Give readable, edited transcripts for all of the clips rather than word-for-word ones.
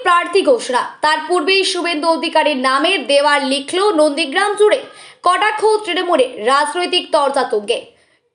প্রার্থী ঘোষণা। তার পূর্বেই শুভেন্দু অধিকারীর নামে দেওয়াল লিখল নন্দীগ্রাম জুড়ে। কটাক্ষ তৃণমূলে রাজনৈতিক তরজা তুঙ্গে।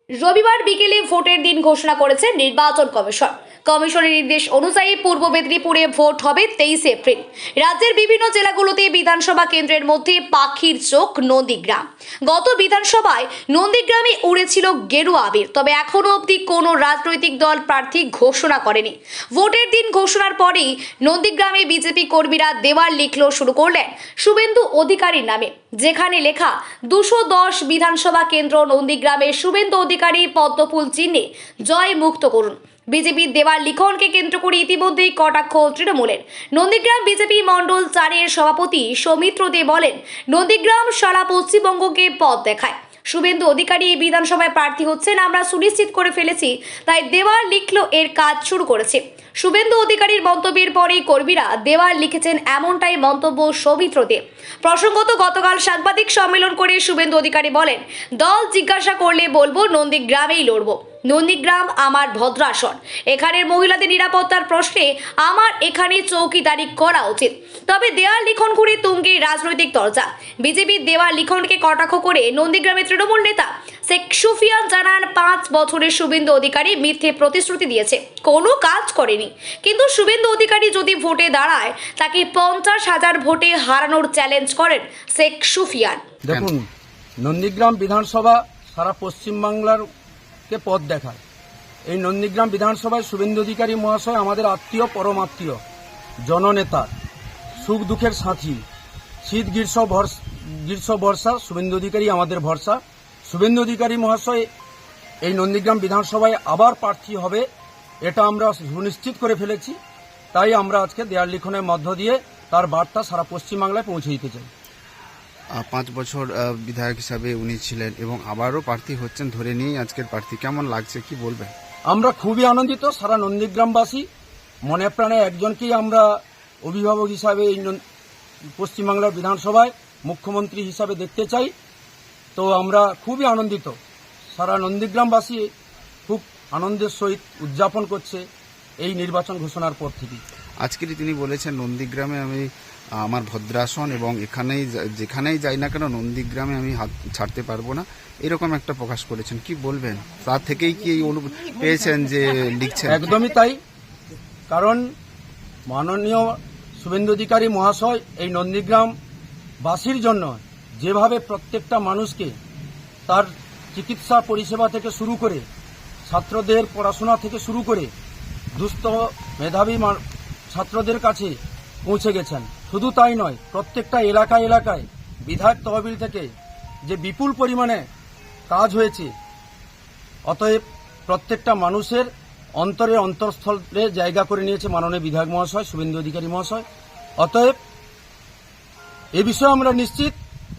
রবিবার বিকেলে ভোটের দিন ঘোষণা করেছে নির্বাচন কমিশন। কমিশনের নির্দেশ অনুযায়ী পূর্ব মেদিনীপুরে ভোট হবে 23 এপ্রিল। রাজ্যের বিভিন্ন জেলাগুলোতে বিধানসভা কেন্দ্রের মধ্যে পাখির চোখ নন্দীগ্রাম। গত বিধানসভায় নন্দীগ্রামে উড়েছিল গেরুয়া আবির, তবে এখনো অবধি কোনো রাজনৈতিক দল প্রার্থী ঘোষণা করেনি। ভোটের দিন ঘোষণার পরেই নন্দীগ্রামে বিজেপি কর্মীরা দেওয়াল লিখল শুরু করলেন শুভেন্দু অধিকারীর নামে, যেখানে লেখা 210 বিধানসভা কেন্দ্র নন্দীগ্রামে শুভেন্দু অধিকারী পদ্মফুল চিহ্নে জয় মুক্ত করুন। বিজেপির দেওয়াল লিখনকে কেন্দ্র করে ইতিমধ্যেই কটাক্ষ তৃণমূলের। নন্দীগ্রাম বিজেপি মণ্ডল 4-এর সভাপতি সৌমিত্র দে বলেন, নন্দীগ্রাম সারা পশ্চিমবঙ্গকে পথ দেখায়। শুভেন্দু অধিকারী এই বিধানসভায় প্রার্থী হচ্ছেন আমরা সুনিশ্চিত করে ফেলেছি, তাই দেওয়াল লিখল এর কাজ শুরু করেছে। শুভেন্দু অধিকারীর মন্তব্যের পরেই কর্মীরা দেওয়াল লিখেছেন, এমনটাই মন্তব্য সৌমিত্র দে। প্রসঙ্গত গতকাল সাংবাদিক সম্মেলন করে শুভেন্দু অধিকারী বলেন, দল জিজ্ঞাসা করলে বলবো নন্দীগ্রামেই লড়বো। নন্দীগ্রাম আমার ভদ্রাসন। এখানের মহিলাদের নিরাপত্তার প্রশ্নে আমার এখানে চৌকিদারি করা উচিত। তবে দেওয়াল লিখন করে তুঙ্গে রাজনৈতিক তরজা। বিজেপির দেওয়াল লিখনকে কটাক্ষ করে নন্দীগ্রামের তৃণমূল নেতা শেখ সুফিয়ান জানান, 5 বছরের শুভেন্দু অধিকারী মিথ্যে প্রতিশ্রুতি দিয়েছে, কোনো কাজ করেনি। কিন্তু শুভেন্দু অধিকারী যদি ভোটে দাঁড়ায় তাকে 50,000 ভোটে হারানোর চ্যালেঞ্জ করেন শেখ সুফিয়ান। দেখুন, নন্দীগ্রাম বিধানসভা সারা পশ্চিমবাংলার কে পথ দেখায়। এই নন্দীগ্রাম বিধানসভায় শুভেন্দু অধিকারী মহাশয় আমাদের আত্মীয়, পরম আত্মীয়, জননেতা, সুখ দুঃখের সাথী। শীত গ্রীষ্ম বর্ষা শুভেন্দু অধিকারী আমাদের ভরসা। শুভেন্দু অধিকারী মহাশয় এই নন্দীগ্রাম বিধানসভায় আবার প্রার্থী হবে, এটা আমরা সুনিশ্চিত করে ফেলেছি। তাই আমরা আজকে দেয়াল লিখনের মধ্য দিয়ে তার বার্তা সারা পশ্চিমবাংলায় পৌঁছে দিতে চাই। 5 বছর বিধায়ক হিসাবে উনি ছিলেন এবং আবারও প্রার্থী হচ্ছেন, ধরে নিয়েই আজকের প্রার্থী। কেমন লাগছে, কি বলবেন? আমরা খুবই আনন্দিত। সারা নন্দীগ্রামবাসী মনে প্রাণে একজনকেই আমরা অভিভাবক হিসাবে এই পশ্চিমবাংলার বিধানসভায় মুখ্যমন্ত্রী হিসাবে দেখতে চাই। তো আমরা খুবই আনন্দিত। সারা নন্দীগ্রামবাসী খুব আনন্দের সহিত উদযাপন করছে এই নির্বাচন ঘোষণার পর থেকে। আজকেরই তিনি বলেছেন, নন্দীগ্রামে আমি আমার ভদ্রাসন এবং যেখানেই যাই না কেন নন্দীগ্রামে আমি হাত ছাড়তে পারবো না, এরকম একটা প্রকাশ করেছেন। কি বলবেন? তার থেকেই কি পেয়েছেন যে লিখছেন? একদমই তাই। কারণ মাননীয় শুভেন্দু অধিকারী মহাশয় এই নন্দীগ্রামবাসীর জন্য যেভাবে প্রত্যেকটা মানুষকে তার চিকিৎসা পরিষেবা থেকে শুরু করে, ছাত্রদের পড়াশোনা থেকে শুরু করে, দুস্থ মেধাবী ছাত্রদের কাছে পৌঁছে গেছেন। শুধু তাই নয়, প্রত্যেকটা এলাকায় বিধায়ক তহবিল থেকে যে বিপুল পরিমাণে কাজ হয়েছে, অতএব প্রত্যেকটা মানুষের অন্তরের অন্তঃস্থলে জায়গা করে নিয়েছে মাননীয় বিধায়ক মহাশয় শুভেন্দু অধিকারী মহাশয়। অতএব এ বিষয়ে আমরা নিশ্চিত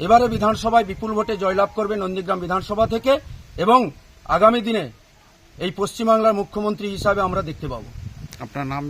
এবারে বিধানসভায় বিপুল ভোটে জয়লাভ করবে নন্দীগ্রাম বিধানসভা থেকে, এবং আগামী দিনে এই পশ্চিমবাংলার মুখ্যমন্ত্রী হিসাবে আমরা দেখতে পাবো। আপনার নাম?